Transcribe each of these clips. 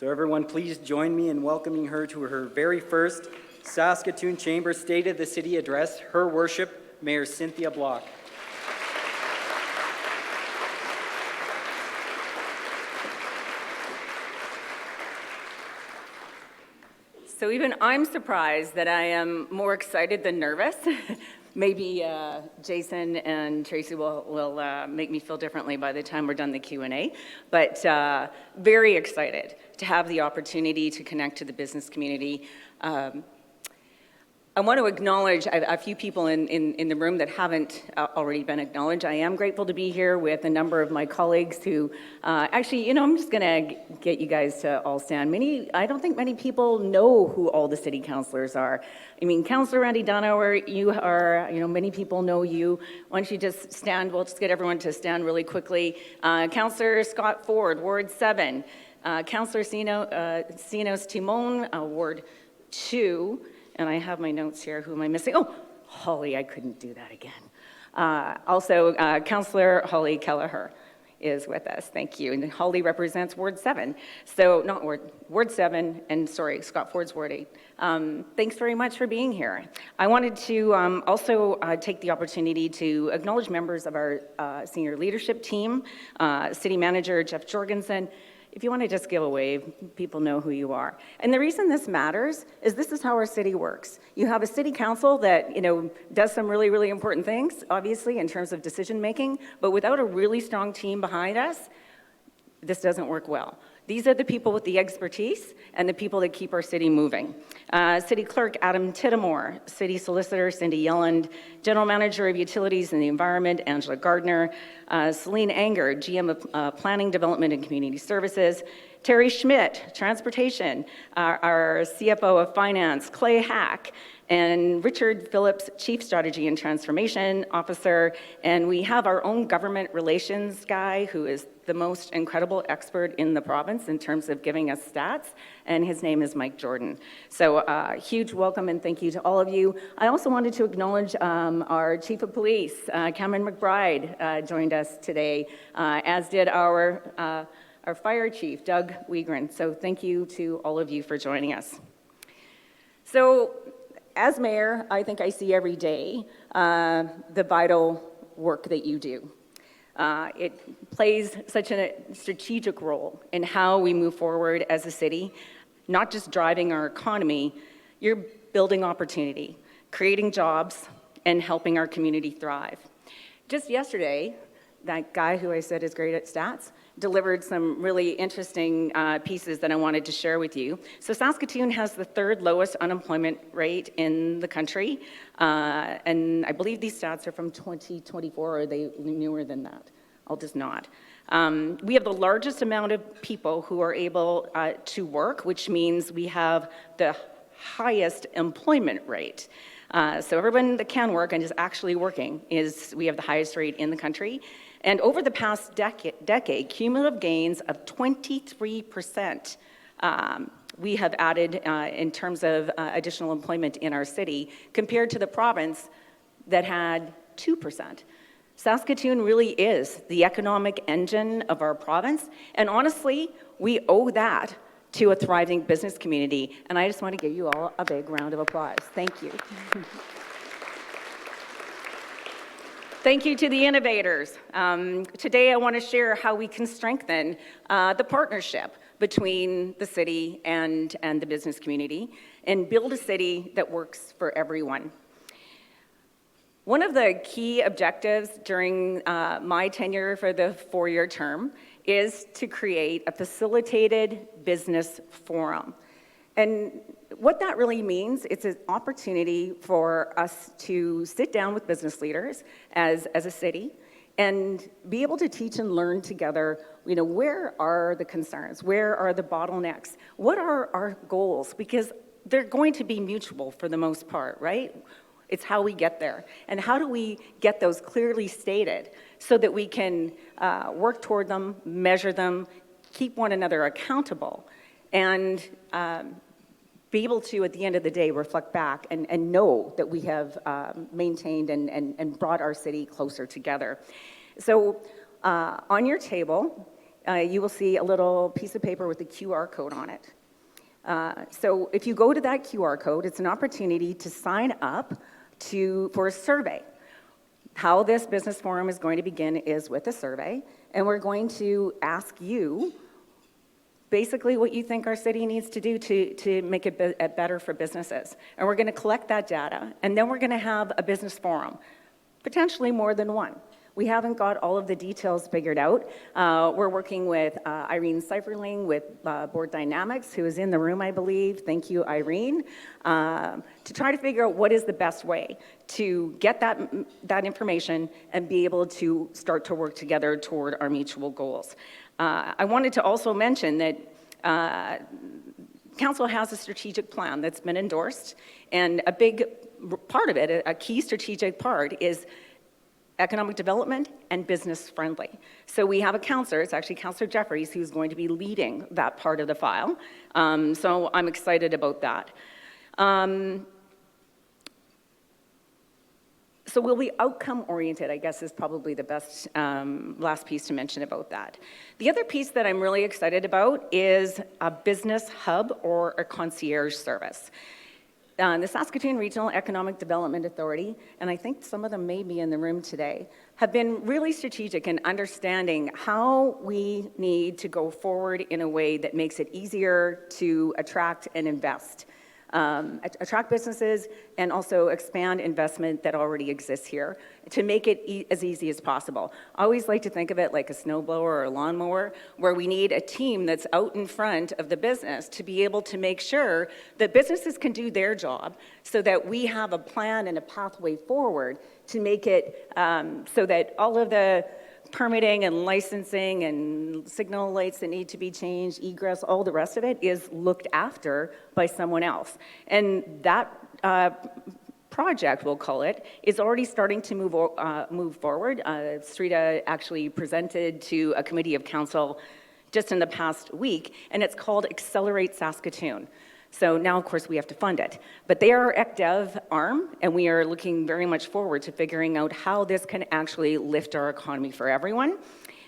So everyone, please join me in welcoming her to her very first Saskatoon Chamber State of the City address, Her Worship, Mayor Cynthia Block. So even I'm surprised that I am more excited than nervous. Maybe Jason and Tracy will make me feel differently by the time we're done the Q&A. But very excited to have the opportunity to connect to the business community. I want to acknowledge a few people in the room that haven't already been acknowledged. I am grateful to be here with a number of my colleagues who, actually, I'm just going to get you guys to all stand. I don't think many people know who all the city councillors are. I mean, Councillor Randy Donauer, you are, many people know you. Why don't you just stand? We'll just get everyone to stand really quickly. Councillor Scott Ford, Ward 7. Councillor Sinos Timon, Ward 2. And I have my notes here. Who am I missing? Oh, Holly, I couldn't do that again. Also, Councillor Holly Kelleher is with us. Thank you. And Holly represents Ward 7. So, not Ward 7, and sorry, Scott Ford's Ward 8. Thanks very much for being here. I wanted to also take the opportunity to acknowledge members of our senior leadership team, City Manager Jeff Jorgensen. If you want to just give a wave, people know who you are. And the reason this matters is this is how our city works. You have a city council that, does some really, really important things, obviously, in terms of decision making, but without a really strong team behind us, this doesn't work well. These are the people with the expertise and the people that keep our city moving. City Clerk Adam Tiddamore, City Solicitor Cindy Yelland, General Manager of Utilities and the Environment Angela Gardner, Celine Anger, GM of Planning, Development and Community Services, Terry Schmidt, Transportation, our CFO of Finance, Clay Hack, and Richard Phillips, Chief Strategy and Transformation Officer. And we have our own government relations guy who is the most incredible expert in the province in terms of giving us stats, and his name is Mike Jordan. So huge welcome and thank you to all of you. I also wanted to acknowledge our Chief of Police, Cameron McBride, joined us today, as did our Fire Chief, Doug Wiegren. So thank you to all of you for joining us. So as mayor, I think I see every day the vital work that you do. It plays such a strategic role in how we move forward as a city, not just driving our economy, you're building opportunity, creating jobs, and helping our community thrive. Just yesterday, that guy who I said is great at stats delivered some really interesting pieces that I wanted to share with you. So Saskatoon has the third lowest unemployment rate in the country, and I believe these stats are from 2024, or are they newer than that? I'll just nod. We have the largest amount of people who are able to work, which means we have the highest employment rate. So everyone that can work and is actually working, we have the highest rate in the country. And over the past decade, cumulative gains of 23% we have added in terms of additional employment in our city compared to the province that had 2%. Saskatoon really is the economic engine of our province, and honestly, we owe that to a thriving business community, and I just want to give you all a big round of applause. Thank you. Thank you to the innovators. Today I want to share how we can strengthen the partnership between the city and the business community and build a city that works for everyone. One of the key objectives during my tenure for the 4-year term is to create a facilitated business forum. And what that really means, it's an opportunity for us to sit down with business leaders as a city and be able to teach and learn together, where are the concerns? Where are the bottlenecks? What are our goals? Because they're going to be mutual for the most part, right? It's how we get there. And how do we get those clearly stated so that we can work toward them, measure them, keep one another accountable, and be able to, at the end of the day, reflect back and know that we have maintained and brought our city closer together. So on your table you will see a little piece of paper with a QR code on it. So if you go to that QR code, it's an opportunity to sign up for a survey. How this business forum is going to begin is with a survey, and we're going to ask you basically what you think our city needs to do to make it better for businesses. And we're going to collect that data, and then we're going to have a business forum, potentially more than one. We haven't got all of the details figured out. We're working with Irene Seiferling with Board Dynamics, who is in the room, I believe. Thank you, Irene, to try to figure out what is the best way to get that information and be able to start to work together toward our mutual goals. I wanted to also mention that Council has a strategic plan that's been endorsed, and a big part of it, a key strategic part, is economic development and business friendly. So we have a councillor, it's actually Councillor Jeffries, who's going to be leading that part of the file. So I'm excited about that. So we'll be outcome oriented, I guess, is probably the best last piece to mention about that. The other piece that I'm really excited about is a business hub or a concierge service. The Saskatoon Regional Economic Development Authority, and I think some of them may be in the room today, have been really strategic in understanding how we need to go forward in a way that makes it easier to attract and invest. Attract businesses and also expand investment that already exists here to make it as easy as possible. I always like to think of it like a snowblower or a lawnmower, where we need a team that's out in front of the business to be able to make sure that businesses can do their job so that we have a plan and a pathway forward to make it so that all of the permitting and licensing and signal lights that need to be changed, egress, all the rest of it is looked after by someone else. And that project, we'll call it, is already starting to move forward. Srita actually presented to a committee of council just in the past week, and it's called Accelerate Saskatoon. So now, of course, we have to fund it. But they are our ECDEV arm, and we are looking very much forward to figuring out how this can actually lift our economy for everyone.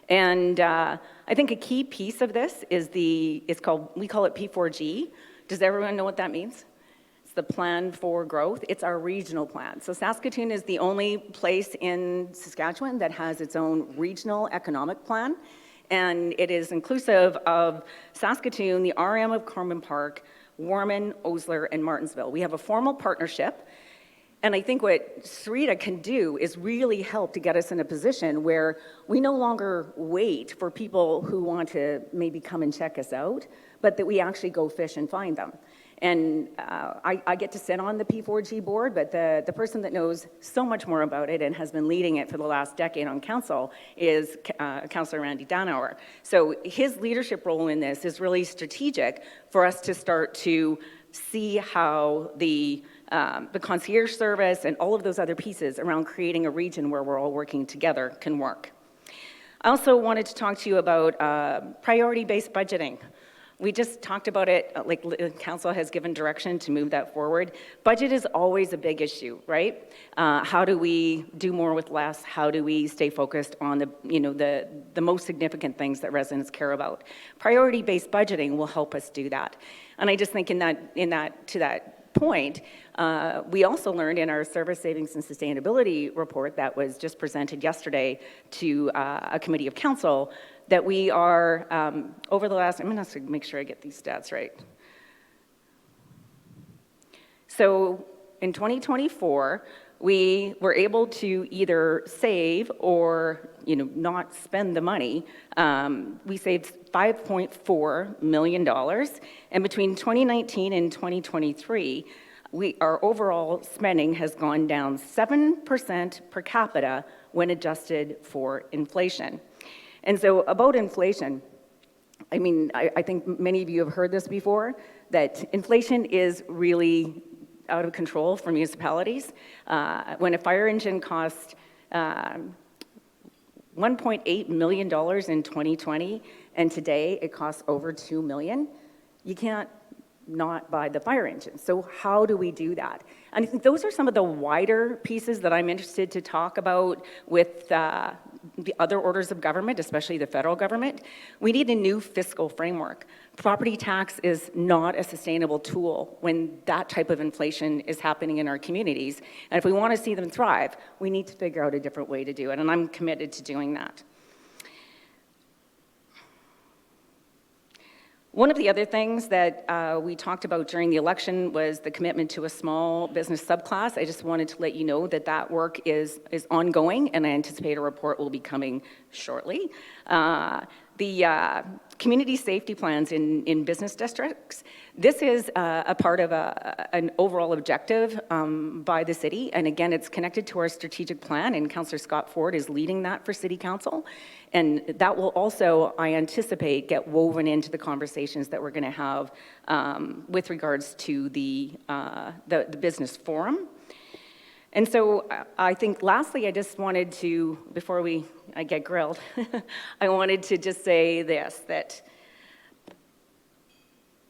And I think a key piece of this is we call it P4G. Does everyone know what that means? It's the Plan for Growth. It's our regional plan. So Saskatoon is the only place in Saskatchewan that has its own regional economic plan. And it is inclusive of Saskatoon, the RM of Corman Park, Warman, Osler, and Martinsville. We have a formal partnership, and I think what Srita can do is really help to get us in a position where we no longer wait for people who want to maybe come and check us out, but that we actually go fish and find them. And I get to sit on the P4G board, but the person that knows so much more about it and has been leading it for the last decade on council is Councillor Randy Danauer. So his leadership role in this is really strategic for us to start to see how the concierge service and all of those other pieces around creating a region where we're all working together can work. I also wanted to talk to you about priority-based budgeting. We just talked about it, like council has given direction to move that forward. Budget is always a big issue, right? How do we do more with less? How do we stay focused on the most significant things that residents care about? Priority-based budgeting will help us do that. And I just think to that point, we also learned in our service savings and sustainability report that was just presented yesterday to a committee of council that we are, over the last, I'm going to make sure I get these stats right. So in 2024, we were able to either save or not spend the money. We saved $5.4 million, and between 2019 and 2023, our overall spending has gone down 7% per capita when adjusted for inflation. And so about inflation, I mean, I think many of you have heard this before, that inflation is really out of control for municipalities. When a fire engine cost $1.8 million in 2020, and today it costs over $2 million, you can't not buy the fire engine. So how do we do that? And I think those are some of the wider pieces that I'm interested to talk about with the other orders of government, especially the federal government. We need a new fiscal framework. Property tax is not a sustainable tool when that type of inflation is happening in our communities. And if we want to see them thrive, we need to figure out a different way to do it, and I'm committed to doing that. One of the other things that we talked about during the election was the commitment to a small business subclass. I just wanted to let you know that that work is ongoing, and I anticipate a report will be coming shortly. The community safety plans in business districts, this is a part of an overall objective by the city, and again, it's connected to our strategic plan, and Councillor Scott Ford is leading that for City Council, and that will also, I anticipate, get woven into the conversations that we're going to have with regards to the business forum. And so I think lastly, I just wanted to, before I get grilled, I wanted to just say this, that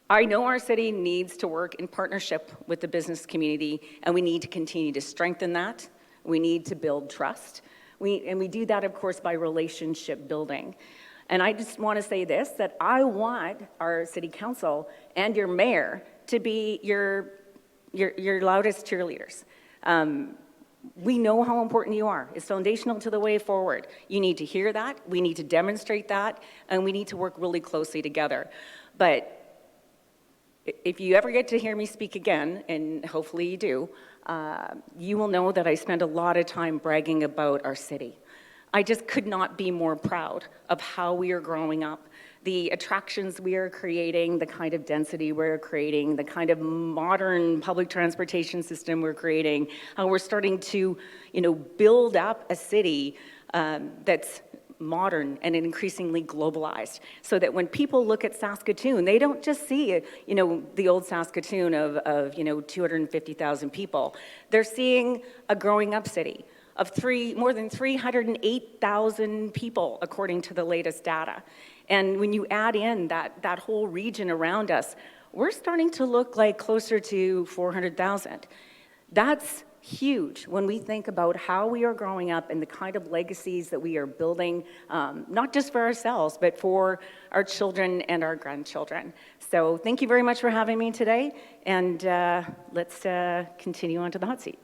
I know our city needs to work in partnership with the business community, and we need to continue to strengthen that. We need to build trust. And we do that, of course, by relationship building. And I just want to say this, that I want our city council and your mayor to be your loudest cheerleaders. We know how important you are. It's foundational to the way forward. You need to hear that, we need to demonstrate that, and we need to work really closely together. But if you ever get to hear me speak again, and hopefully you do, you will know that I spend a lot of time bragging about our city. I just could not be more proud of how we are growing up, the attractions we are creating, the kind of density we're creating, the kind of modern public transportation system we're creating, how we're starting to, build up a city that's modern and increasingly globalized, so that when people look at Saskatoon, they don't just see, the old Saskatoon of 250,000 people. They're seeing a growing up city of more than 308,000 people, according to the latest data. And when you add in that whole region around us, we're starting to look like closer to 400,000. That's huge when we think about how we are growing up and the kind of legacies that we are building, not just for ourselves, but for our children and our grandchildren. So thank you very much for having me today, and let's continue on to the hot seat.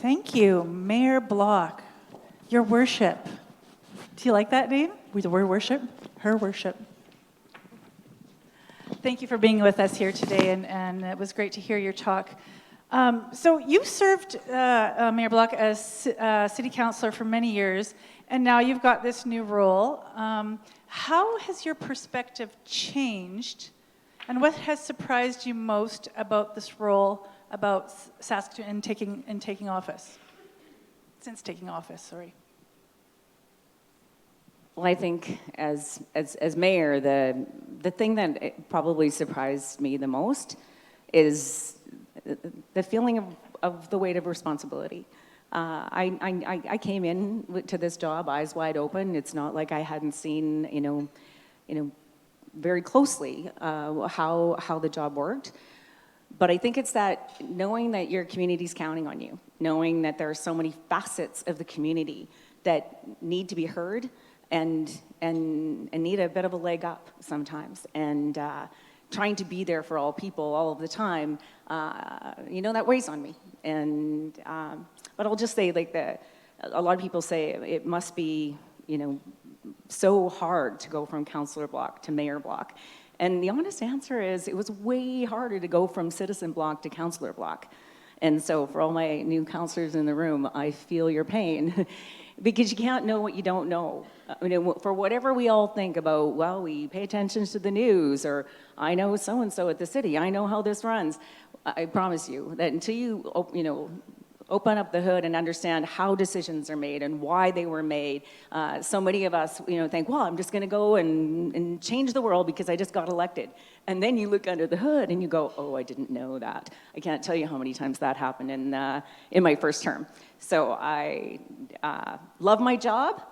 Thank you, Mayor Block. Your worship. Do you like that name? Your worship? Her worship. Thank you for being with us here today, and it was great to hear your talk. So you served, Mayor Block, as city councilor for many years, and now you've got this new role. How has your perspective changed, and what has surprised you most about this role, about Saskatoon and taking office? Since taking office, sorry. Well, I think as mayor, the thing that probably surprised me the most is the feeling of the weight of responsibility. I came in to this job eyes wide open. It's not like I hadn't seen, very closely how the job worked. But I think it's that knowing that your community's counting on you, knowing that there are so many facets of the community that need to be heard and need a bit of a leg up sometimes, and trying to be there for all people all of the time, that weighs on me. And but I'll just say, a lot of people say it must be, so hard to go from councillor block to mayor block. And the honest answer is it was way harder to go from citizen block to councillor block. And so for all my new councillors in the room, I feel your pain because you can't know what you don't know. For whatever we all think about, well, we pay attention to the news, or I know so-and-so at the city, I know how this runs. I promise you that until you, open up the hood and understand how decisions are made and why they were made. So many of us, think, well, I'm just going to go and change the world because I just got elected. And then you look under the hood and you go, oh, I didn't know that. I can't tell you how many times that happened in my first term. So I love my job,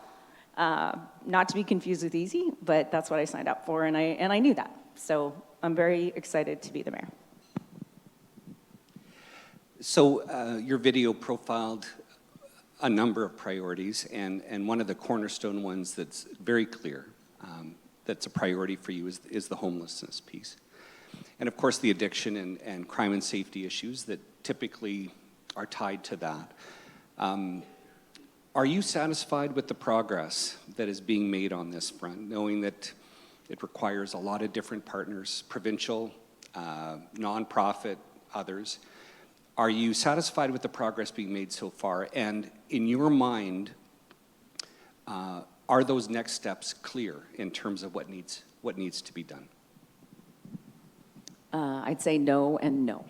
not to be confused with easy, but that's what I signed up for, and I knew that. So I'm very excited to be the mayor. So your video profiled a number of priorities, and one of the cornerstone ones that's very clear, that's a priority for you is the homelessness piece. And of course the addiction and crime and safety issues that typically are tied to that. Are you satisfied with the progress that is being made on this front, knowing that it requires a lot of different partners, provincial, nonprofit, others? Are you satisfied with the progress being made so far? And in your mind, are those next steps clear in terms of what needs to be done? I'd say no and no.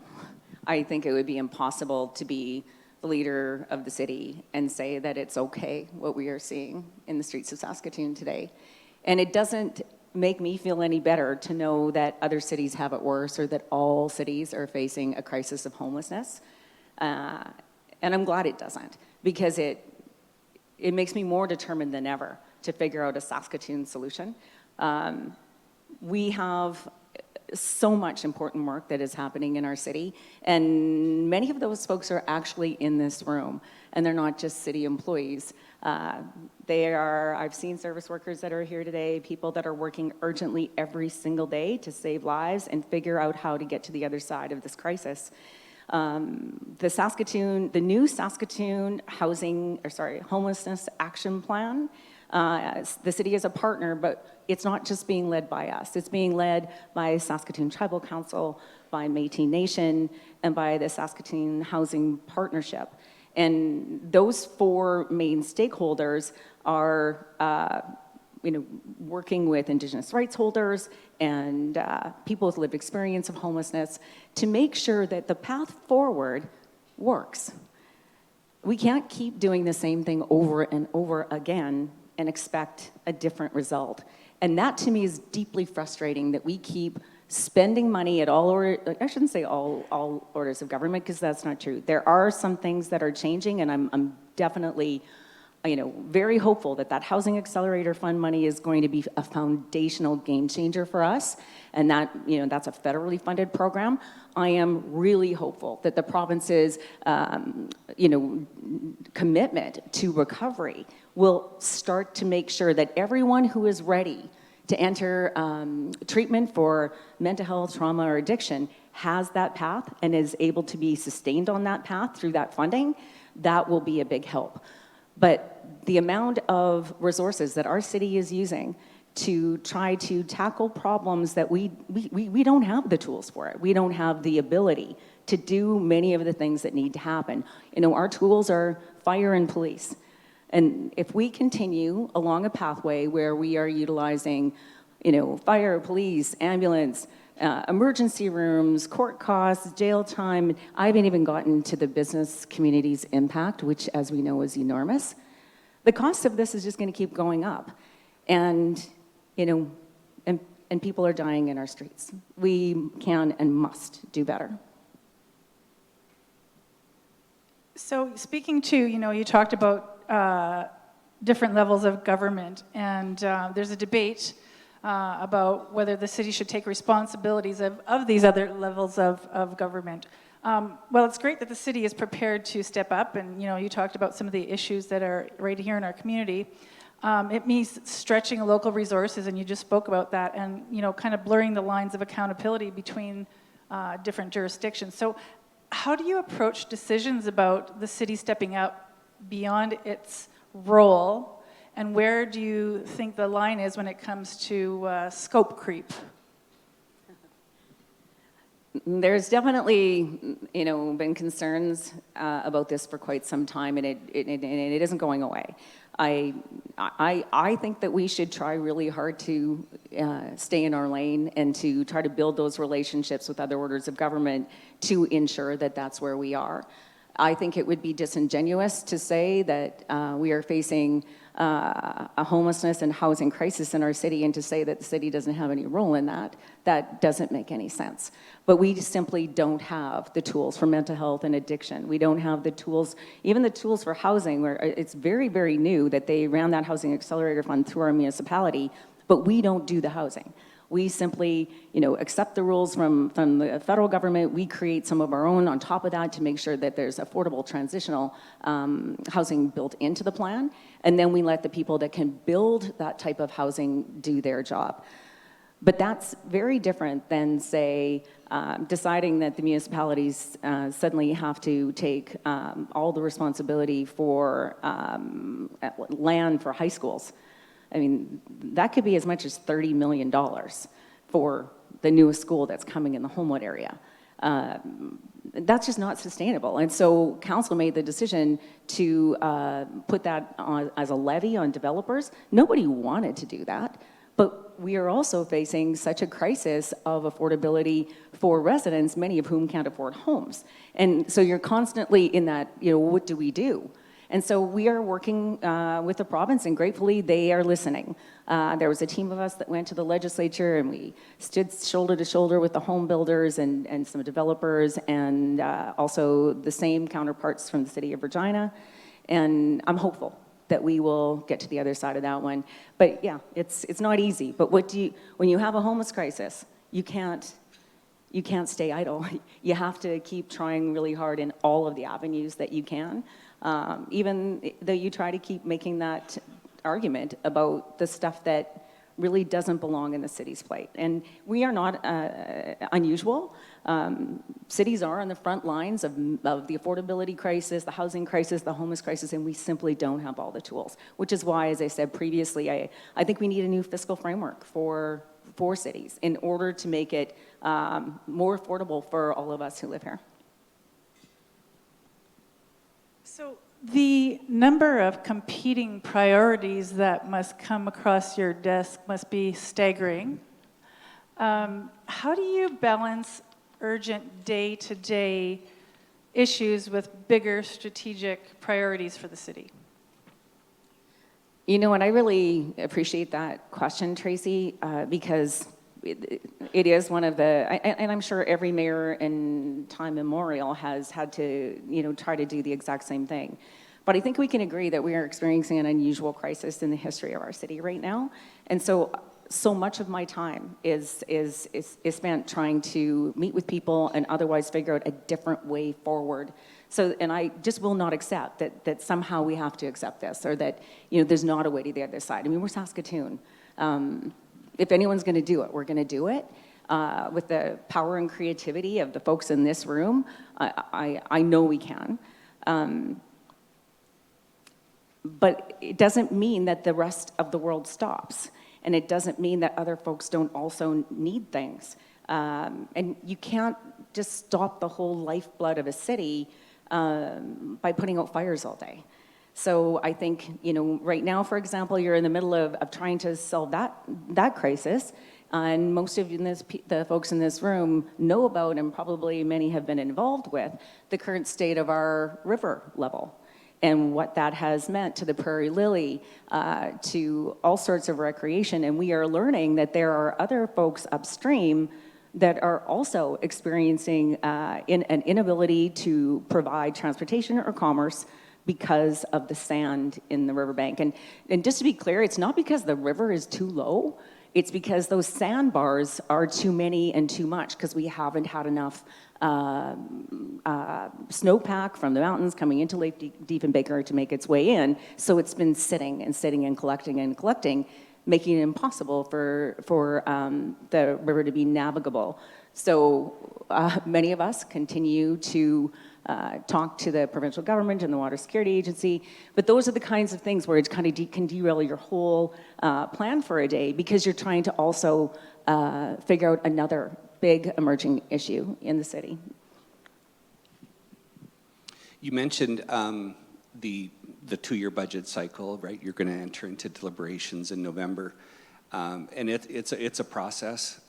I think it would be impossible to be the leader of the city and say that it's okay what we are seeing in the streets of Saskatoon today. And it doesn't make me feel any better to know that other cities have it worse or that all cities are facing a crisis of homelessness. And I'm glad it doesn't, because it makes me more determined than ever to figure out a Saskatoon solution. We have so much important work that is happening in our city, and many of those folks are actually in this room, and they're not just city employees. I've seen service workers that are here today, people that are working urgently every single day to save lives and figure out how to get to the other side of this crisis. The new Saskatoon homelessness action plan, the city is a partner, but it's not just being led by us. It's being led by Saskatoon Tribal Council, by Métis Nation, and by the Saskatoon Housing Partnership. And those four main stakeholders are working with Indigenous rights holders and people with lived experience of homelessness to make sure that the path forward works. We can't keep doing the same thing over and over again and expect a different result. And that to me is deeply frustrating, that we keep spending money at I shouldn't say all orders of government, because that's not true. There are some things that are changing, and I'm definitely very hopeful that Housing Accelerator Fund money is going to be a foundational game changer for us, and that that's a federally funded program. I am really hopeful that the province's commitment to recovery will start to make sure that everyone who is ready to enter treatment for mental health, trauma, or addiction has that path and is able to be sustained on that path through that funding. That will be a big help. But the amount of resources that our city is using to try to tackle problems that we don't have the tools for it. We don't have the ability to do many of the things that need to happen. Our tools are fire and police. And if we continue along a pathway where we are utilizing, fire, police, ambulance, emergency rooms, court costs, jail time, I haven't even gotten to the business community's impact, which, as we know, is enormous. The cost of this is just going to keep going up. And, and people are dying in our streets. We can and must do better. So speaking to, you talked about different levels of government, and there's a debate about whether the city should take responsibilities of these other levels of government. Well, it's great that the city is prepared to step up, and you talked about some of the issues that are right here in our community. It means stretching local resources, and you just spoke about that, and kind of blurring the lines of accountability between different jurisdictions. So how do you approach decisions about the city stepping up beyond its role, and where do you think the line is when it comes to scope creep? There's definitely, been concerns about this for quite some time, and it isn't going away. I think that we should try really hard to stay in our lane and to try to build those relationships with other orders of government to ensure that that's where we are. I think it would be disingenuous to say that we are facing a homelessness and housing crisis in our city and to say that the city doesn't have any role in that. That doesn't make any sense. But we simply don't have the tools for mental health and addiction. We don't have the tools, even the tools for housing, where it's very, very new that they ran that Housing Accelerator Fund through our municipality, but we don't do the housing. We simply, accept the rules from the federal government. We create some of our own on top of that to make sure that there's affordable transitional housing built into the plan. And then we let the people that can build that type of housing do their job. But that's very different than, say, deciding that the municipalities suddenly have to take all the responsibility for land for high schools. I mean, that could be as much as $30 million for the newest school that's coming in the Homewood area. That's just not sustainable. And so council made the decision to put that on, as a levy on developers. Nobody wanted to do that. But we are also facing such a crisis of affordability for residents, many of whom can't afford homes. And so you're constantly in that, what do we do? And so we are working with the province, and gratefully they are listening. There was a team of us that went to the legislature, and we stood shoulder to shoulder with the home builders and some developers, and also the same counterparts from the city of Regina. And I'm hopeful that we will get to the other side of that one. But yeah, it's not easy. But when you have a homeless crisis, you can't stay idle. You have to keep trying really hard in all of the avenues that you can. Even though you try to keep making that argument about the stuff that really doesn't belong in the city's plate. And we are not unusual. Cities are on the front lines of the affordability crisis, the housing crisis, the homeless crisis, and we simply don't have all the tools, which is why, as I said previously, I think we need a new fiscal framework for cities in order to make it more affordable for all of us who live here. So the number of competing priorities that must come across your desk must be staggering. How do you balance urgent day-to-day issues with bigger strategic priorities for the city? And I really appreciate that question, Tracy, because it is one of the, and I'm sure every mayor in time immemorial has had to, try to do the exact same thing. But I think we can agree that we are experiencing an unusual crisis in the history of our city right now. And so much of my time is spent trying to meet with people and otherwise figure out a different way forward. So, and I just will not accept that somehow we have to accept this, or that, there's not a way to the other side. I mean, we're Saskatoon. If anyone's going to do it, we're going to do it. With the power and creativity of the folks in this room, I know we can. But it doesn't mean that the rest of the world stops. And it doesn't mean that other folks don't also need things. And you can't just stop the whole lifeblood of a city by putting out fires all day. So I think, right now, for example, you're in the middle of trying to solve that crisis. And most of the folks in this room know about, and probably many have been involved with, the current state of our river level and what that has meant to the Prairie Lily, to all sorts of recreation. And we are learning that there are other folks upstream that are also experiencing an inability to provide transportation or commerce because of the sand in the riverbank. And just to be clear, it's not because the river is too low, it's because those sandbars are too many and too much, because we haven't had enough snowpack from the mountains coming into Lake Diefenbaker to make its way in. So it's been sitting and collecting, making it impossible for the river to be navigable. So many of us continue to talk to the provincial government and the Water Security Agency, but those are the kinds of things where it kind of can derail your whole plan for a day, because you're trying to also figure out another big emerging issue in the city. You mentioned the two-year budget cycle, right? You're going to enter into deliberations in November. And it's a process.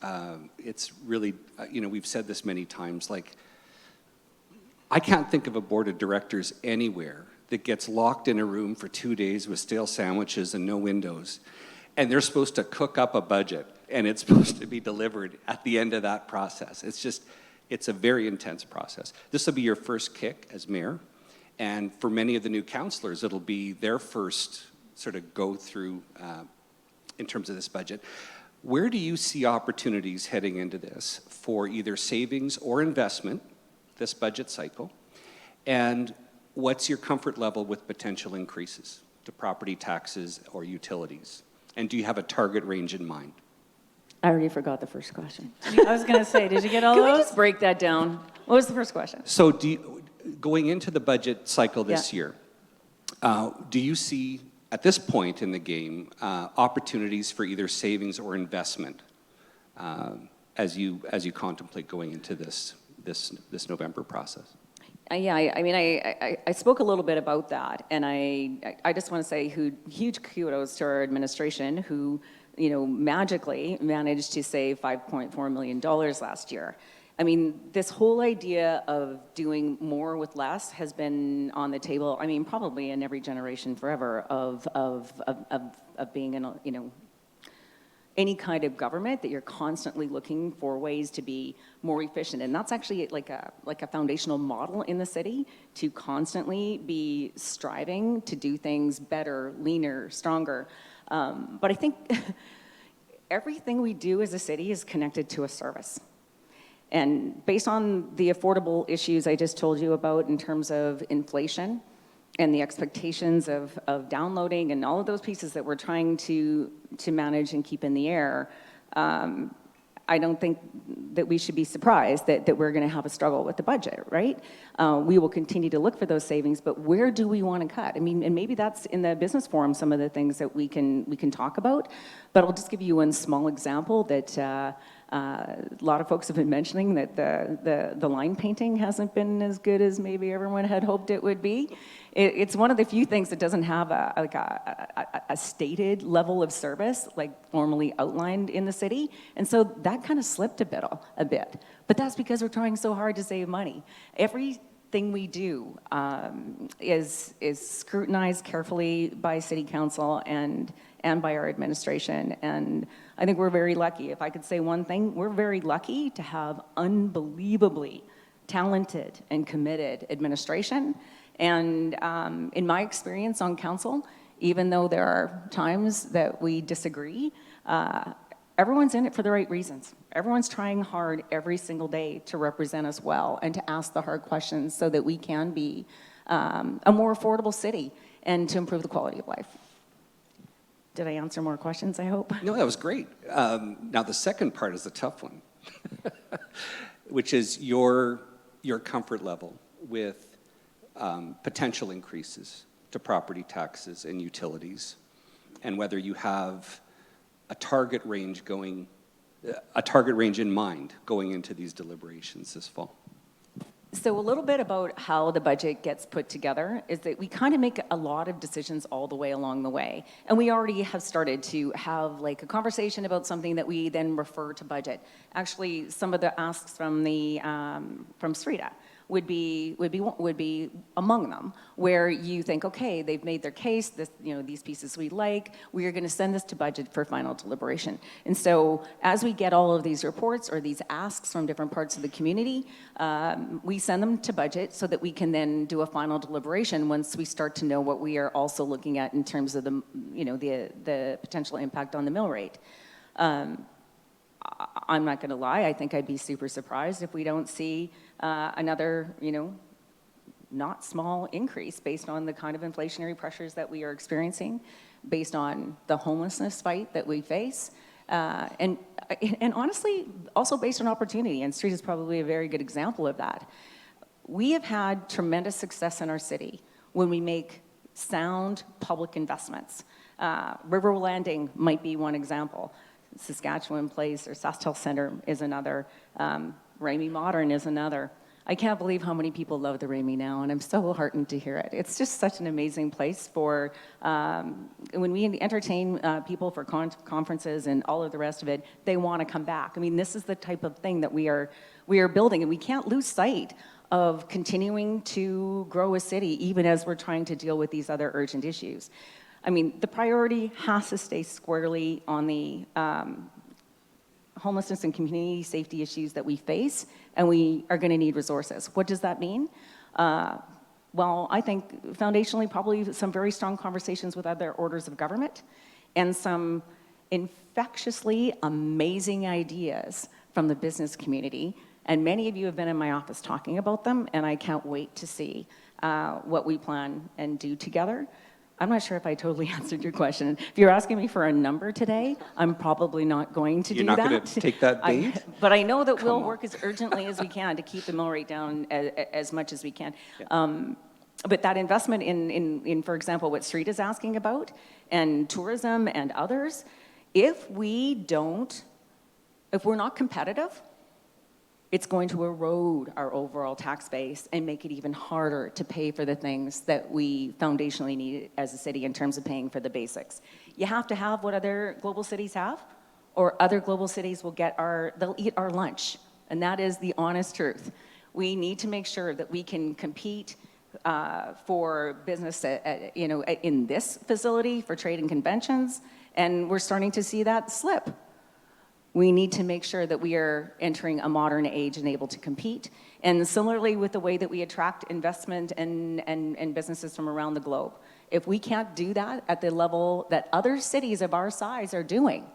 It's really, we've said this many times, like, I can't think of a board of directors anywhere that gets locked in a room for 2 days with stale sandwiches and no windows, and they're supposed to cook up a budget, and it's supposed to be delivered at the end of that process. It's a very intense process. This will be your first kick as mayor, and for many of the new councillors, it'll be their first sort of go through in terms of this budget. Where do you see opportunities heading into this for either savings or investment this budget cycle? And what's your comfort level with potential increases to property taxes or utilities? And do you have a target range in mind? I already forgot the first question. I was going to say, did you get all Can we those? just break that down? What was the first question? So going into the budget cycle this year, do you see, at this point in the game, opportunities for either savings or investment as you contemplate going into this November process? Yeah, I spoke a little bit about that, and I just want to say huge kudos to our administration who, magically managed to save $5.4 million last year. I mean, this whole idea of doing more with less has been on the table, probably in every generation forever of being in, any kind of government, that you're constantly looking for ways to be more efficient. And that's actually like a foundational model in the city, to constantly be striving to do things better, leaner, stronger. But I think everything we do as a city is connected to a service. And based on the affordable issues I just told you about in terms of inflation and the expectations of downloading and all of those pieces that we're trying to manage and keep in the air, I don't think that we should be surprised that we're going to have a struggle with the budget, right? We will continue to look for those savings, but where do we want to cut? And maybe that's in the business forum, some of the things that we can talk about. But I'll just give you one small example that a lot of folks have been mentioning, that the line painting hasn't been as good as maybe everyone had hoped it would be. It's one of the few things that doesn't have a stated level of service, like formally outlined in the city. And so that kind of slipped a bit. But that's because we're trying so hard to save money. Everything we do is scrutinized carefully by City Council and by our administration. And I think we're very lucky. If I could say one thing, we're very lucky to have unbelievably talented and committed administration. And in my experience on council, even though there are times that we disagree, everyone's in it for the right reasons. Everyone's trying hard every single day to represent us well and to ask the hard questions so that we can be a more affordable city and to improve the quality of life. Did I answer more questions, I hope? No, that was great. Now, the second part is the tough one, which is your comfort level with potential increases to property taxes and utilities, and whether you have a target range in mind going into these deliberations this fall. So a little bit about how the budget gets put together is that we kind of make a lot of decisions all the way along the way. And we already have started to have like a conversation about something that we then refer to budget. Actually, some of the asks from Srita would be among them, where you think, okay, they've made their case, these pieces we like, we are going to send this to budget for final deliberation. And so as we get all of these reports or these asks from different parts of the community, we send them to budget so that we can then do a final deliberation once we start to know what we are also looking at in terms of the potential impact on the mill rate. I'm not going to lie, I think I'd be super surprised if we don't see another, not small increase based on the kind of inflationary pressures that we are experiencing, based on the homelessness fight that we face, and honestly, also based on opportunity, and Street is probably a very good example of that. We have had tremendous success in our city when we make sound public investments. River Landing might be one example. Saskatchewan Place or Sasktel Centre is another. Ramey Modern is another. I can't believe how many people love the Ramey now, and I'm so heartened to hear it. It's just such an amazing place for, when we entertain people for conferences and all of the rest of it, they want to come back. I mean, this is the type of thing that we are building, and we can't lose sight of continuing to grow a city, even as we're trying to deal with these other urgent issues. I mean, the priority has to stay squarely on the homelessness and community safety issues that we face, and we are going to need resources. What does that mean? Well, I think foundationally, probably some very strong conversations with other orders of government and some infectiously amazing ideas from the business community. And many of you have been in my office talking about them, and I can't wait to see what we plan and do together. I'm not sure if I totally answered your question. If you're asking me for a number today, I'm probably not going to do that. You're not going to take that bait? But I know that we'll work as urgently as we can to keep the mill rate down as much as we can. Yeah. But that investment in, for example, what Street is asking about, and tourism and others, if we're not competitive, it's going to erode our overall tax base and make it even harder to pay for the things that we foundationally need as a city in terms of paying for the basics. You have to have what other global cities have, or other global cities will they'll eat our lunch. And that is the honest truth. We need to make sure that we can compete for business in this facility, for trade and conventions, and we're starting to see that slip. We need to make sure that we are entering a modern age and able to compete. And similarly with the way that we attract investment and businesses from around the globe. If we can't do that at the level that other cities of our size are doing,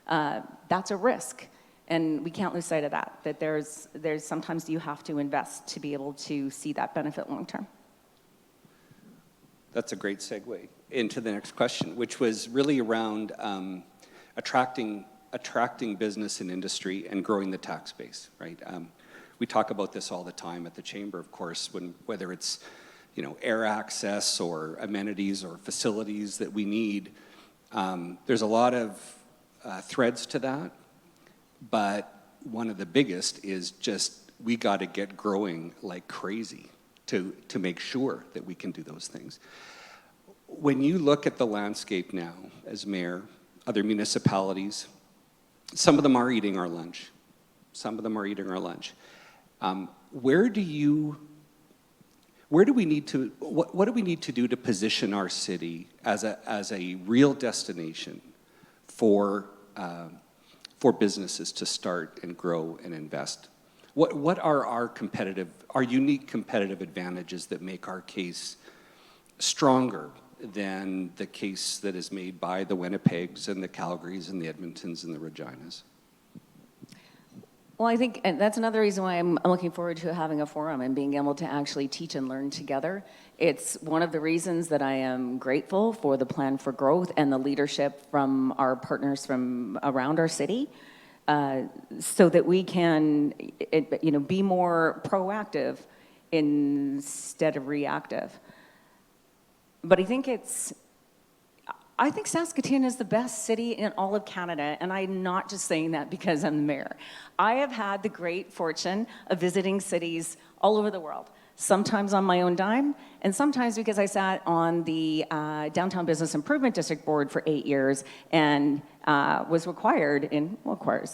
that's a risk. And we can't lose sight of that there's sometimes you have to invest to be able to see that benefit long term. That's a great segue into the next question, which was really around attracting business and industry and growing the tax base, right? We talk about this all the time at the Chamber, of course, whether it's air access or amenities or facilities that we need. There's a lot of threads to that, but one of the biggest is just we got to get growing like crazy to make sure that we can do those things. When you look at the landscape now as mayor, other municipalities, some of them are eating our lunch. What do we need to do to position our city as a real destination for businesses to start and grow and invest? What are our unique competitive advantages that make our case stronger than the case that is made by the Winnipegs and the Calgarys and the Edmontons and the Reginas? Well, I think and that's another reason why I'm looking forward to having a forum and being able to actually teach and learn together. It's one of the reasons that I am grateful for the Plan for Growth and the leadership from our partners from around our city, so that we can be more proactive instead of reactive. But I think Saskatoon is the best city in all of Canada, and I'm not just saying that because I'm the mayor. I have had the great fortune of visiting cities all over the world, sometimes on my own dime, and sometimes because I sat on the Downtown Business Improvement District Board for 8 years and was required is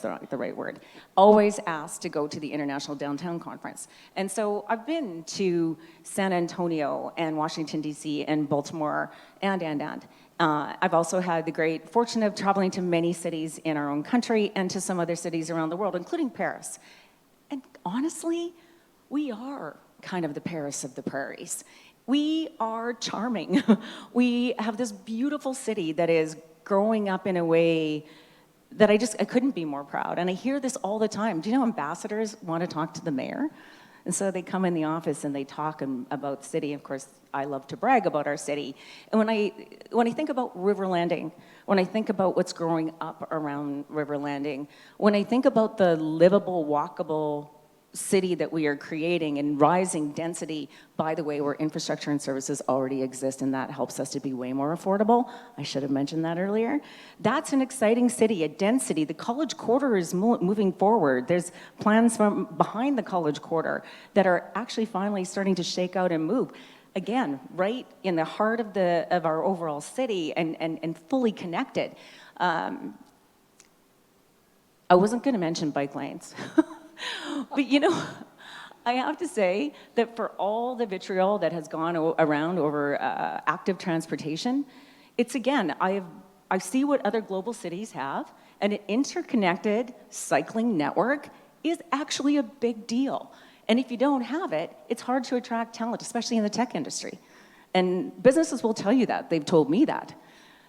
not the right word, always asked to go to the International Downtown Conference. And so I've been to San Antonio and Washington, D.C. and Baltimore and. I've also had the great fortune of traveling to many cities in our own country and to some other cities around the world, including Paris. And honestly, we are kind of the Paris of the prairies. We are charming. We have this beautiful city that is growing up in a way that I couldn't be more proud. And I hear this all the time. Do you know ambassadors want to talk to the mayor? And so they come in the office and they talk about the city. Of course, I love to brag about our city. And when I think about River Landing, when I think about what's growing up around River Landing, when I think about the livable, walkable city that we are creating and rising density, by the way, where infrastructure and services already exist, and that helps us to be way more affordable. I should have mentioned that earlier. That's an exciting city, a density. The College Quarter is moving forward. There's plans from behind the College Quarter that are actually finally starting to shake out and move. Again, right in the heart of our overall city and fully connected. I wasn't going to mention bike lanes. But I have to say that for all the vitriol that has gone around over active transportation, it's again, I see what other global cities have, and an interconnected cycling network is actually a big deal. And if you don't have it, it's hard to attract talent, especially in the tech industry. And businesses will tell you that. They've told me that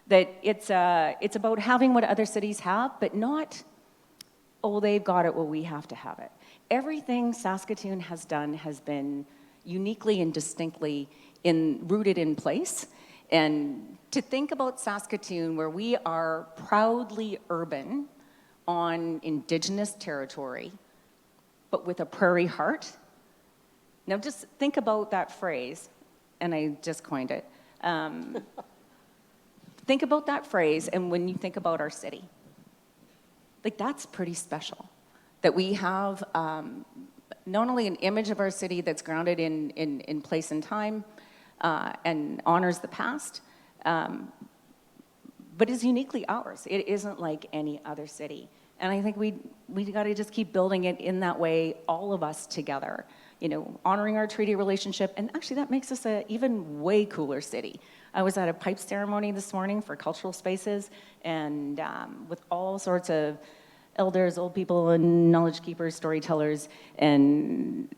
it's about having what other cities have, but not, oh, they've got it, well, we have to have it. Everything Saskatoon has done has been uniquely and distinctly rooted in place. And to think about Saskatoon, where we are proudly urban on Indigenous territory, but with a prairie heart. Now just think about that phrase, and I just coined it. Think about that phrase, and when you think about our city, like that's pretty special. That we have not only an image of our city that's grounded in place and time and honors the past, but is uniquely ours. It isn't like any other city. And I think we got to just keep building it in that way, all of us together, you know, honoring our treaty relationship. And actually that makes us an even way cooler city. I was at a pipe ceremony this morning for cultural spaces, and with all sorts of elders, old people, and knowledge keepers, storytellers, and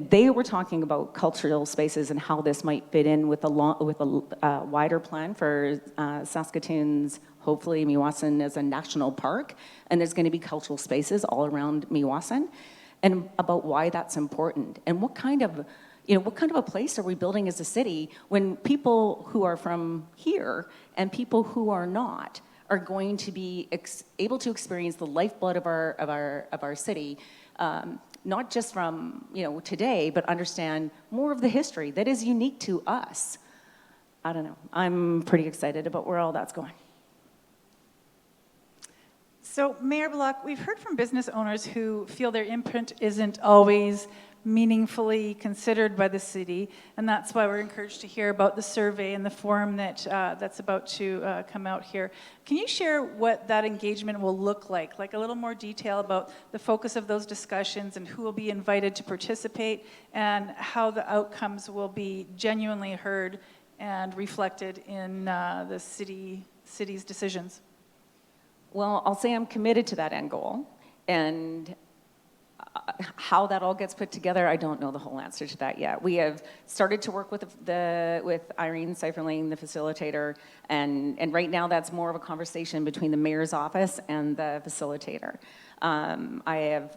they were talking about cultural spaces and how this might fit in with a wider plan for Saskatoon's, hopefully Meewasin as a national park, and there's going to be cultural spaces all around Meewasin, and about why that's important and what kind of a place are we building as a city when people who are from here and people who are not are going to be able to experience the lifeblood of our city, not just from today, but understand more of the history that is unique to us. I don't know. I'm pretty excited about where all that's going. So, Mayor Block, we've heard from business owners who feel their imprint isn't always meaningfully considered by the city, and that's why we're encouraged to hear about the survey and the forum that's about to come out here. Can you share what that engagement will look like a little more detail about the focus of those discussions and who will be invited to participate and how the outcomes will be genuinely heard and reflected in the city's decisions? Well, I'll say I'm committed to that end goal, and how that all gets put together, I don't know the whole answer to that yet. We have started to work with Irene Seiferling, the facilitator, and right now that's more of a conversation between the mayor's office and the facilitator. I have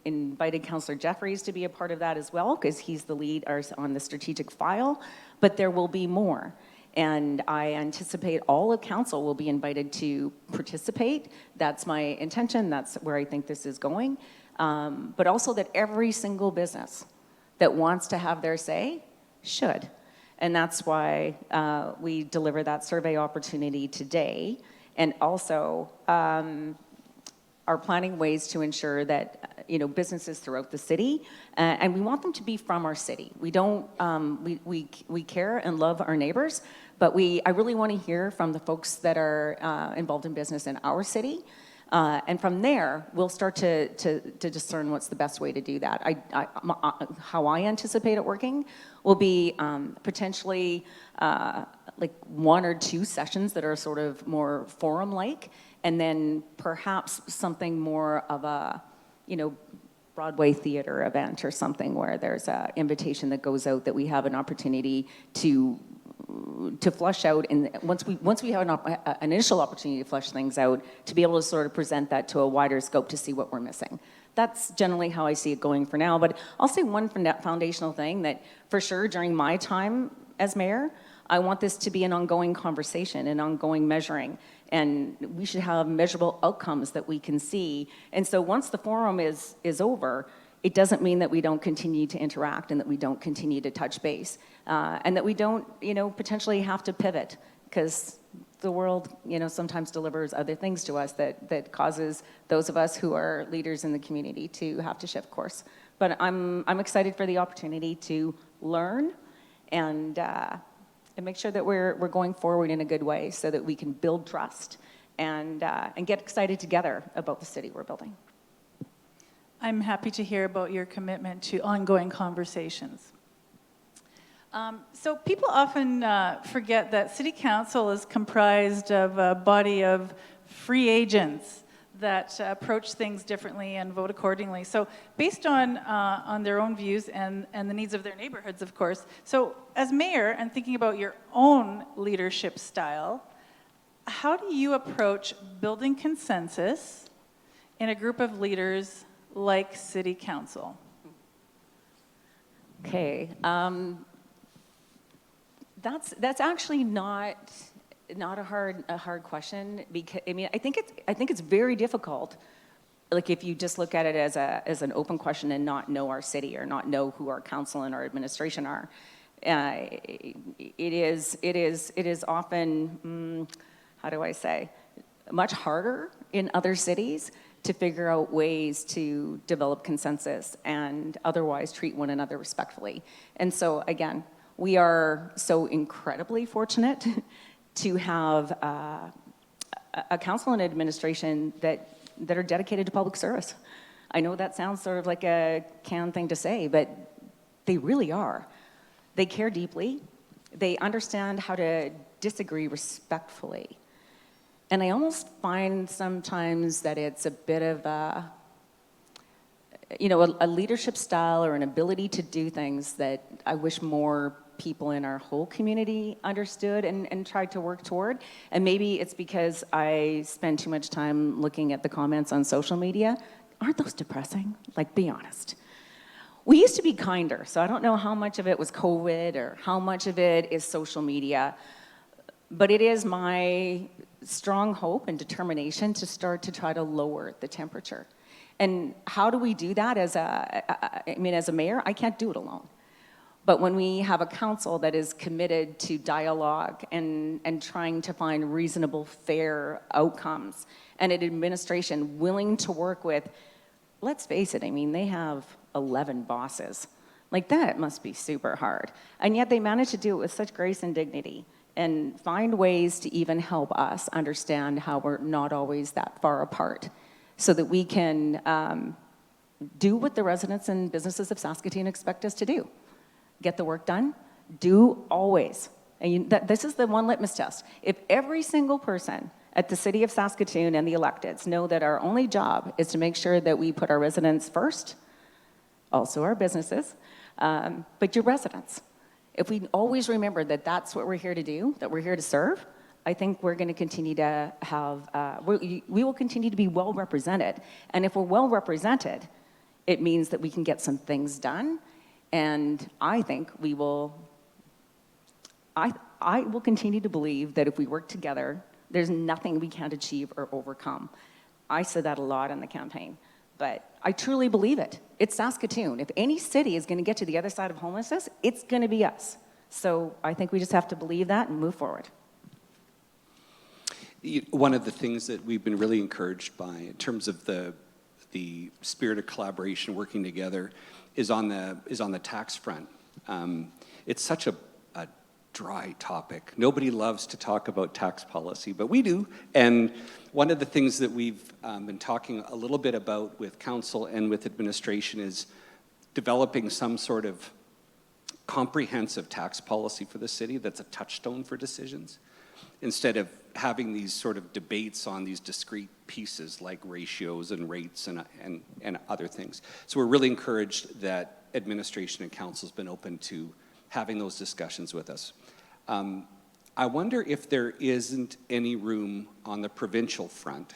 invited Councillor Jeffries to be a part of that as well, because he's the lead on the strategic file, but there will be more. And I anticipate all of council will be invited to participate. That's my intention. That's where I think this is going. But also that every single business that wants to have their say should. And that's why we deliver that survey opportunity today. And also are planning ways to ensure that businesses throughout the city, and we want them to be from our city. We don't, we care and love our neighbors, but I really want to hear from the folks that are involved in business in our city. And from there, we'll start to discern what's the best way to do that. How I anticipate it working will be potentially like 1 or 2 sessions that are sort of more forum-like, and then perhaps something more of a, Broadway theater event or something where there's an invitation that goes out that we have an opportunity to flush out, and once we have an initial opportunity to flush things out, to be able to sort of present that to a wider scope to see what we're missing. That's generally how I see it going for now. But I'll say one foundational thing that for sure during my time as mayor, I want this to be an ongoing conversation, an ongoing measuring, and we should have measurable outcomes that we can see. And so once the forum is over, it doesn't mean that we don't continue to interact and that we don't continue to touch base, and that we don't, potentially have to pivot, because the world, sometimes delivers other things to us that causes those of us who are leaders in the community to have to shift course. But I'm excited for the opportunity to learn and make sure that we're going forward in a good way, so that we can build trust and get excited together about the city we're building. I'm happy to hear about your commitment to ongoing conversations. So people often forget that City Council is comprised of a body of free agents that approach things differently and vote accordingly. So based on their own views and the needs of their neighborhoods, of course. So as mayor and thinking about your own leadership style, how do you approach building consensus in a group of leaders like City Council? Okay, that's actually not a hard question, because I mean I think it's very difficult. Like if you just look at it as an open question and not know our city or not know who our council and our administration are, it is often how do I say, much harder in other cities to figure out ways to develop consensus and otherwise treat one another respectfully. And so again, we are so incredibly fortunate to have a council and administration that are dedicated to public service. I know that sounds sort of like a canned thing to say, but they really are. They care deeply. They understand how to disagree respectfully. And I almost find sometimes that it's a bit of a leadership style or an ability to do things that I wish more people in our whole community understood and tried to work toward. And maybe it's because I spend too much time looking at the comments on social media. Aren't those depressing? Like, be honest. We used to be kinder, so I don't know how much of it was COVID or how much of it is social media, but it is my strong hope and determination to start to try to lower the temperature. And how do we do that? As a mayor, I can't do it alone. But when we have a council that is committed to dialogue and trying to find reasonable, fair outcomes, and an administration willing to work with, let's face it, I mean, they have 11 bosses. Like, that must be super hard. And yet they manage to do it with such grace and dignity and find ways to even help us understand how we're not always that far apart, so that we can do what the residents and businesses of Saskatoon expect us to do. Get the work done, do always. And this is the one litmus test. If every single person at the City of Saskatoon and the electeds know that our only job is to make sure that we put our residents first, also our businesses, but your residents. If we always remember that that's what we're here to do, that we're here to serve, I think we're going to continue to have, we will continue to be well represented. And if we're well represented, it means that we can get some things done. And I think we will, I will continue to believe that if we work together, there's nothing we can't achieve or overcome. I said that a lot in the campaign, but I truly believe it. It's Saskatoon. If any city is going to get to the other side of homelessness, it's going to be us. So I think we just have to believe that and move forward. One of the things that we've been really encouraged by in terms of the spirit of collaboration, working together, is on the tax front. It's such a dry topic. Nobody loves to talk about tax policy, but we do. And one of the things that we've been talking a little bit about with council and with administration is developing some sort of comprehensive tax policy for the city that's a touchstone for decisions, instead of having these sort of debates on these discrete pieces like ratios and rates and other things. So we're really encouraged that administration and council has been open to having those discussions with us. I wonder if there isn't any room on the provincial front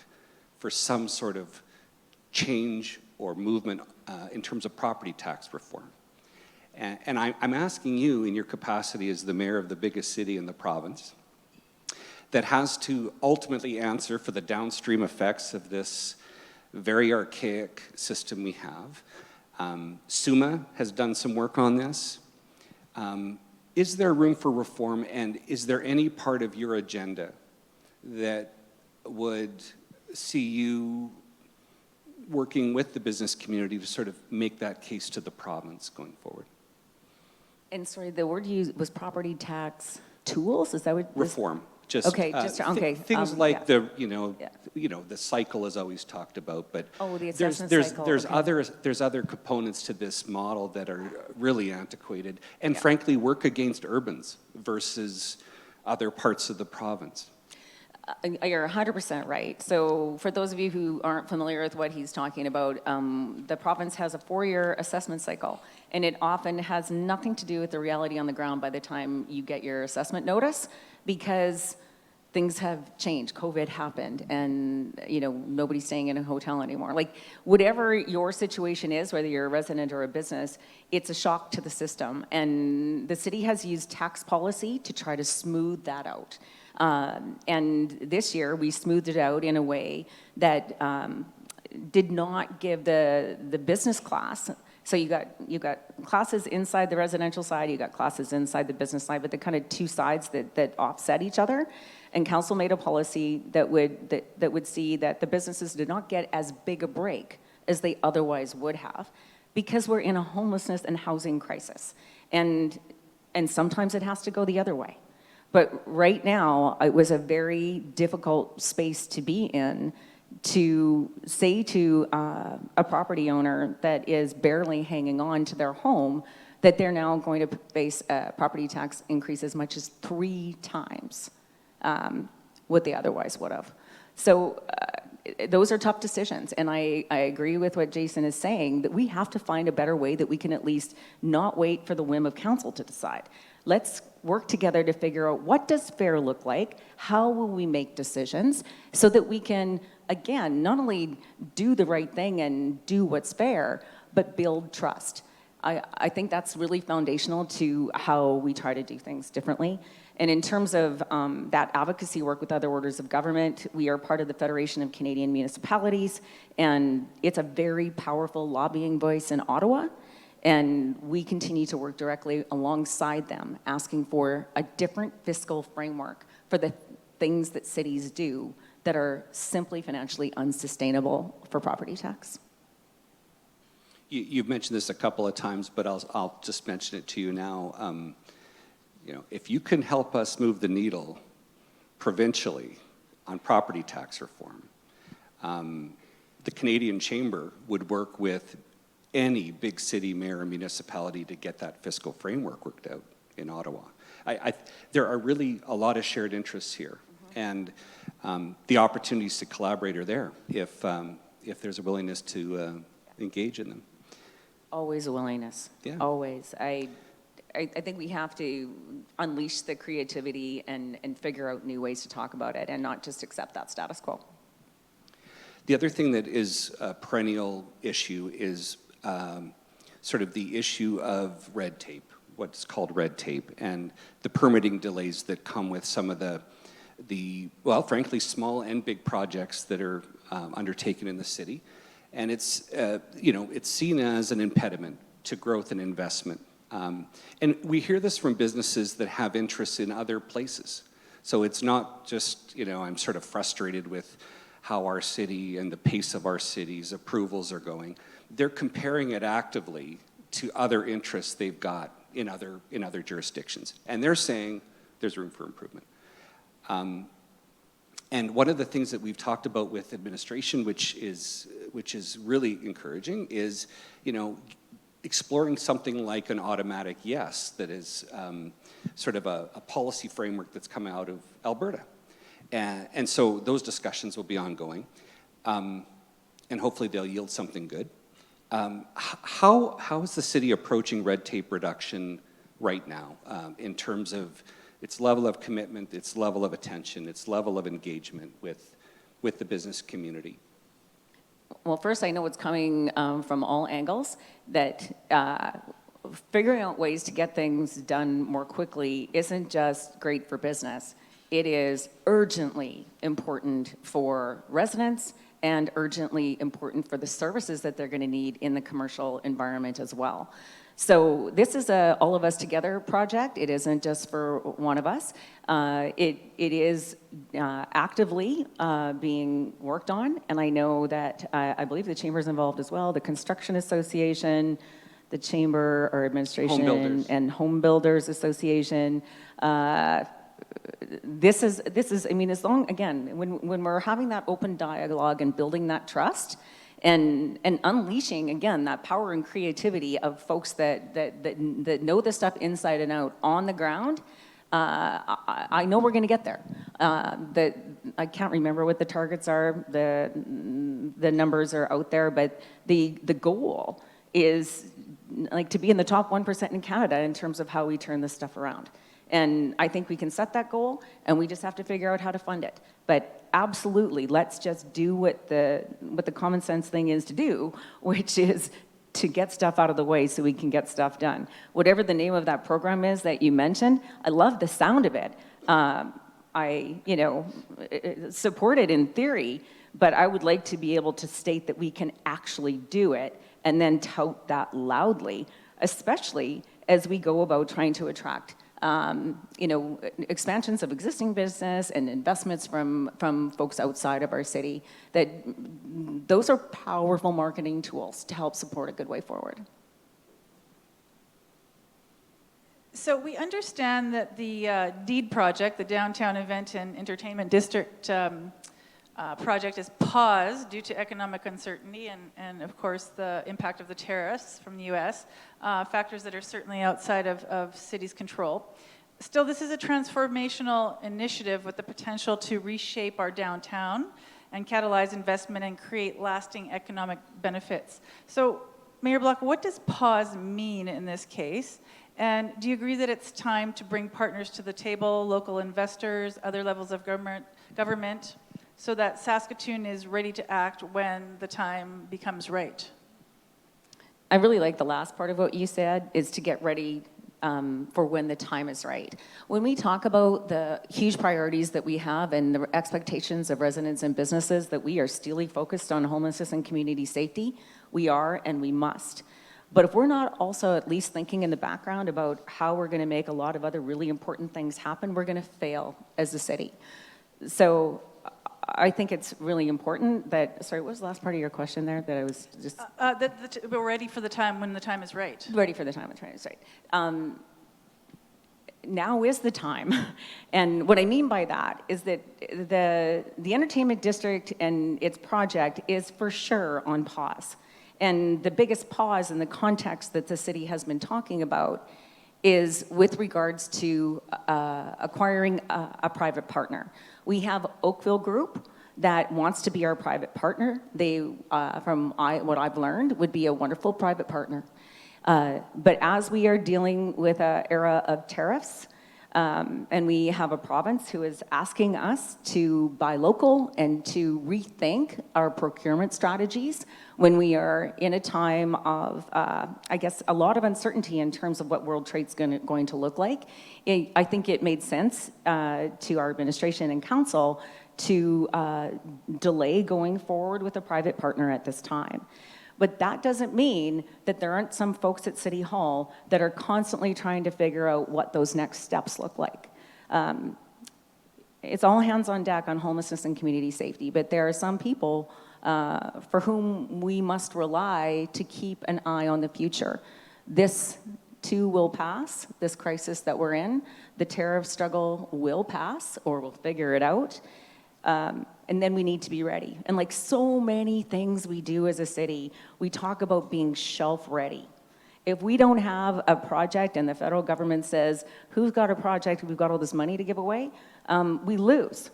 for some sort of change or movement in terms of property tax reform. And I'm asking you, in your capacity as the mayor of the biggest city in the province, that has to ultimately answer for the downstream effects of this very archaic system we have. SUMA has done some work on this. Is there room for reform, and is there any part of your agenda that would see you working with the business community to sort of make that case to the province going forward? And sorry, the word you used was property tax tools? Is that what? Reform. Just Okay, okay, things like yeah. the cycle is always talked about, but Oh, the there's assessment cycle, okay. there's other components to this model that are really antiquated and frankly work against urbans versus other parts of the province. You're 100% right. So for those of you who aren't familiar with what he's talking about, the province has a 4-year assessment cycle, and it often has nothing to do with the reality on the ground by the time you get your assessment notice, because things have changed. COVID happened, and nobody's staying in a hotel anymore. Like, whatever your situation is, whether you're a resident or a business, it's a shock to the system. And the city has used tax policy to try to smooth that out. And this year, we smoothed it out in a way that did not give the business class. So you got classes inside the residential side, you got classes inside the business side, but the kind of two sides that offset each other. And council made a policy that would see that the businesses did not get as big a break as they otherwise would have, because we're in a homelessness and housing crisis. And sometimes it has to go the other way. But right now, it was a very difficult space to be in, to say to a property owner that is barely hanging on to their home that they're now going to face a property tax increase as much as 3 times what they otherwise would have. So those are tough decisions, and I agree with what Jason is saying, that we have to find a better way that we can at least not wait for the whim of council to decide. Let's work together to figure out, what does fair look like? How will we make decisions so that we can, again, not only do the right thing and do what's fair, but build trust. I think that's really foundational to how we try to do things differently. And in terms of that advocacy work with other orders of government, we are part of the Federation of Canadian Municipalities, and it's a very powerful lobbying voice in Ottawa. And we continue to work directly alongside them, asking for a different fiscal framework for the things that cities do that are simply financially unsustainable for property tax. You've mentioned this a couple of times, but I'll just mention it to you now. If you can help us move the needle provincially on property tax reform, the Canadian Chamber would work with any big city, mayor, or municipality to get that fiscal framework worked out in Ottawa. There are really a lot of shared interests here, and the opportunities to collaborate are there if there's a willingness to engage in them. Always a willingness. Yeah. Always. I think we have to unleash the creativity and figure out new ways to talk about it and not just accept that status quo. The other thing that is a perennial issue is sort of the issue of red tape, what's called red tape, and the permitting delays that come with some of the well, frankly, small and big projects that are undertaken in the city. And it's seen as an impediment to growth and investment. And we hear this from businesses that have interests in other places. So it's not just, I'm sort of frustrated with how our city and the pace of our city's approvals are going. They're comparing it actively to other interests they've got in other jurisdictions. And they're saying there's room for improvement. And one of the things that we've talked about with administration, which is really encouraging, is exploring something like an automatic yes that is sort of a policy framework that's come out of Alberta. And so those discussions will be ongoing, and hopefully they'll yield something good. How is the city approaching red tape reduction right now in terms of its level of commitment, its level of attention, its level of engagement with the business community? Well, first, I know it's coming from all angles, that figuring out ways to get things done more quickly isn't just great for business. It is urgently important for residents and urgently important for the services that they're going to need in the commercial environment as well. So this is a all of us together project. It isn't just for one of us. It is actively being worked on, and I know that I believe the Chamber's involved as well, the Construction Association, the Chamber or Administration, Home Builders. and Home Builders Association. this is, I mean, as long, again, when we're having that open dialogue and building that trust and unleashing, again, that power and creativity of folks that know this stuff inside and out on the ground, I know we're going to get there. I can't remember what the targets are. The numbers are out there, but the goal is like to be in the top 1% in Canada in terms of how we turn this stuff around. And I think we can set that goal, and we just have to figure out how to fund it. But absolutely, let's just do what the common sense thing is to do, which is to get stuff out of the way so we can get stuff done. Whatever the name of that program is that you mentioned, I love the sound of it. I support it in theory, but I would like to be able to state that we can actually do it and then tout that loudly, especially as we go about trying to attract expansions of existing business and investments from folks outside of our city, that those are powerful marketing tools to help support a good way forward. So we understand that the DEED project, the Downtown Event and Entertainment District project, is paused due to economic uncertainty and of course the impact of the tariffs from the US, factors that are certainly outside of city's control. Still, this is a transformational initiative with the potential to reshape our downtown and catalyze investment and create lasting economic benefits. So, Mayor Block, what does pause mean in this case? And do you agree that it's time to bring partners to the table, local investors, other levels of government, so that Saskatoon is ready to act when the time becomes right? I really like the last part of what you said, is to get ready for when the time is right. When we talk about the huge priorities that we have and the expectations of residents and businesses that we are steely focused on homelessness and community safety, we are and we must. But if we're not also at least thinking in the background about how we're going to make a lot of other really important things happen, we're going to fail as a city. So I think it's really important that, sorry, what was the last part of your question there that I was just... that we're ready for the time when the time is right. Ready for the time when the time is right. Now is the time. And what I mean by that is that the entertainment district and its project is for sure on pause. And the biggest pause in the context that the city has been talking about is with regards to acquiring a private partner. We have Oakville Group that wants to be our private partner. They, from what I've learned, would be a wonderful private partner. But as we are dealing with an era of tariffs, and we have a province who is asking us to buy local and to rethink our procurement strategies when we are in a time of, I guess, a lot of uncertainty in terms of what world trade's going to look like. I think it made sense to our administration and council to delay going forward with a private partner at this time. But that doesn't mean that there aren't some folks at City Hall that are constantly trying to figure out what those next steps look like. It's all hands on deck on homelessness and community safety, but there are some people for whom we must rely to keep an eye on the future. This too will pass, this crisis that we're in. The tariff struggle will pass, or we'll figure it out. And then we need to be ready. And like so many things we do as a city, we talk about being shelf ready. If we don't have a project and the federal government says, who's got a project, we've got all this money to give away, we lose.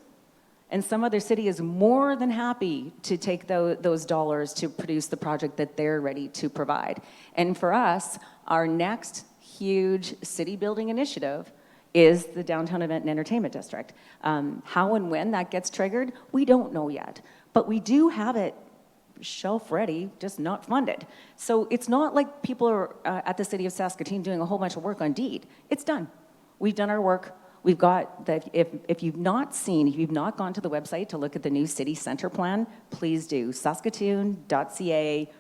And some other city is more than happy to take those dollars to produce the project that they're ready to provide. And for us, our next huge city building initiative is the Downtown Event and Entertainment District. How and when that gets triggered, we don't know yet. But we do have it shelf ready, just not funded. So it's not like people are at the City of Saskatoon doing a whole bunch of work on DEED. It's done. We've done our work. We've got that. If you've not gone to the website to look at the new city center plan, please do. Saskatoon.ca,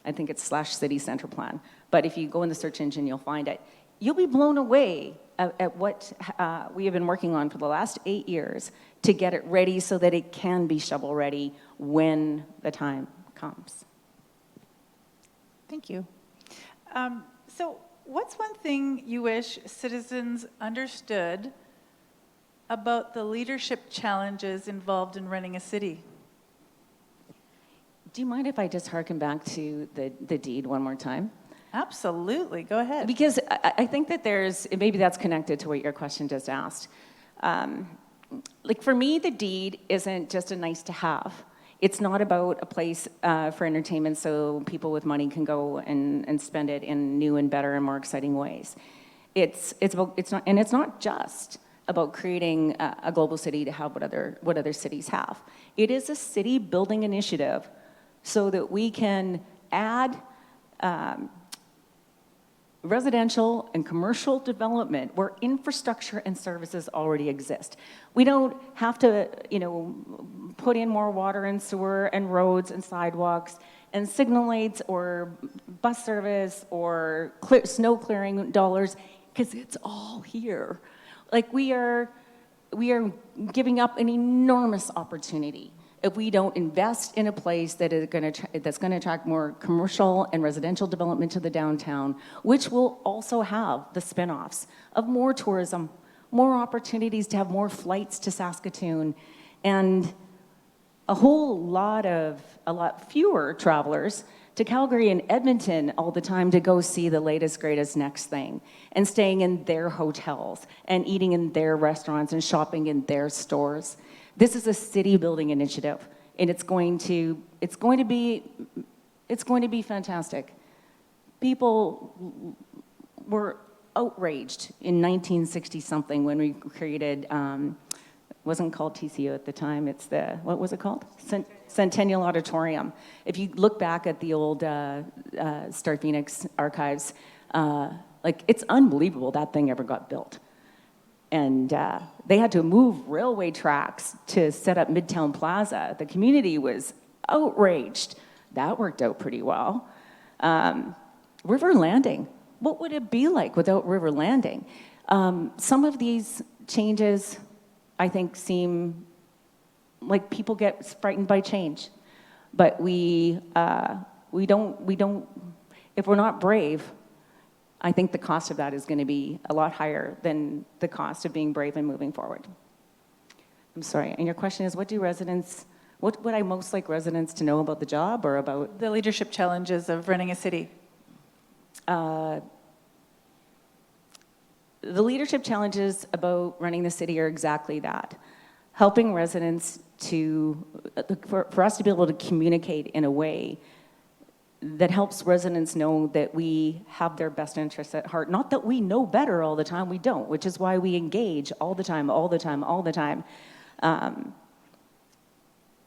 I think it's /city center plan. But if you go in the search engine, you'll find it. You'll be blown away at what we have been working on for the last 8 years to get it ready so that it can be shovel ready when the time comes. Thank you. So what's one thing you wish citizens understood about the leadership challenges involved in running a city. Do you mind if I just harken back to the deed one more time? Absolutely, go ahead. Because I think that maybe that's connected to what your question just asked. Like for me, the deed isn't just a nice to have. It's not about a place for entertainment so people with money can go and spend it in new and better and more exciting ways. It's not just about creating a global city to have what other cities have. It is a city building initiative so that we can add residential and commercial development where infrastructure and services already exist. We don't have to, put in more water and sewer and roads and sidewalks and signal lights or bus service or snow clearing dollars, because it's all here. Like we are giving up an enormous opportunity if we don't invest in a place that's going to attract more commercial and residential development to the downtown, which will also have the spin-offs of more tourism, more opportunities to have more flights to Saskatoon, and a lot fewer travelers to Calgary and Edmonton all the time to go see the latest, greatest, next thing, and staying in their hotels and eating in their restaurants and shopping in their stores. This is a city building initiative, and it's going to be fantastic. People were outraged in 1960 something when we created. Wasn't called TCO at the time. It's what was it called? Centennial Auditorium. If you look back at the old Star Phoenix archives, it's unbelievable that thing ever got built. And they had to move railway tracks to set up Midtown Plaza. The community was outraged. That worked out pretty well. River Landing. What would it be like without River Landing? Some of these changes, I think, seem like people get frightened by change. But we don't, if we're not brave, I think the cost of that is going to be a lot higher than the cost of being brave and moving forward. I'm sorry, and your question is, what would I most like residents to know about the job or about? The leadership challenges of running a city. The leadership challenges about running the city are exactly that. Helping residents for us to be able to communicate in a way that helps residents know that we have their best interests at heart. Not that we know better all the time, we don't, which is why we engage all the time.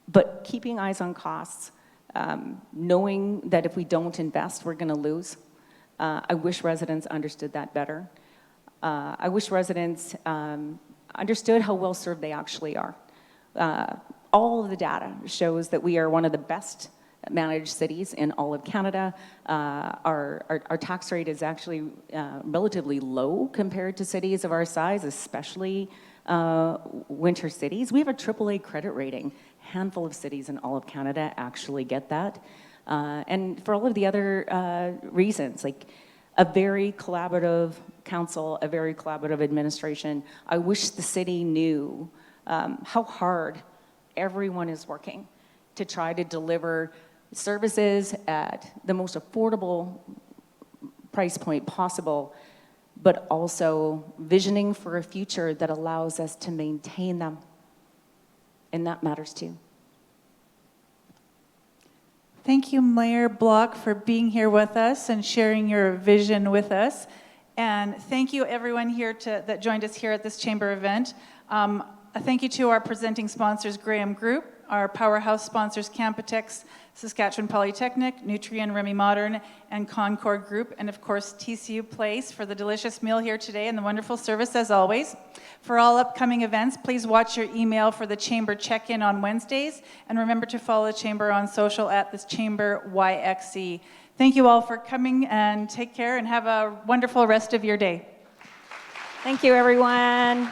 But keeping eyes on costs, knowing that if we don't invest, we're gonna lose. I wish residents understood that better. I wish residents understood how well served they actually are. All of the data shows that we are one of the best managed cities in all of Canada. Our tax rate is actually relatively low compared to cities of our size, especially winter cities. We have a AAA credit rating. A handful of cities in all of Canada actually get that. And for all of the other reasons, like a very collaborative council, a very collaborative administration. I wish the city knew how hard everyone is working to try to deliver services at the most affordable price point possible, but also visioning for a future that allows us to maintain them. And that matters too. Thank you, Mayor Block, for being here with us and sharing your vision with us. And thank you, everyone here that joined us here at this chamber event. A thank you to our presenting sponsors, Graham Group, our powerhouse sponsors, Campotex, Saskatchewan Polytechnic, Nutrien, Remy Modern, and Concord Group, and of course, TCU Place for the delicious meal here today and the wonderful service as always. For all upcoming events, please watch your email for the Chamber check-in on Wednesdays, and remember to follow the Chamber on social at this Chamber YXC. Thank you all for coming, and take care and have a wonderful rest of your day. Thank you, everyone.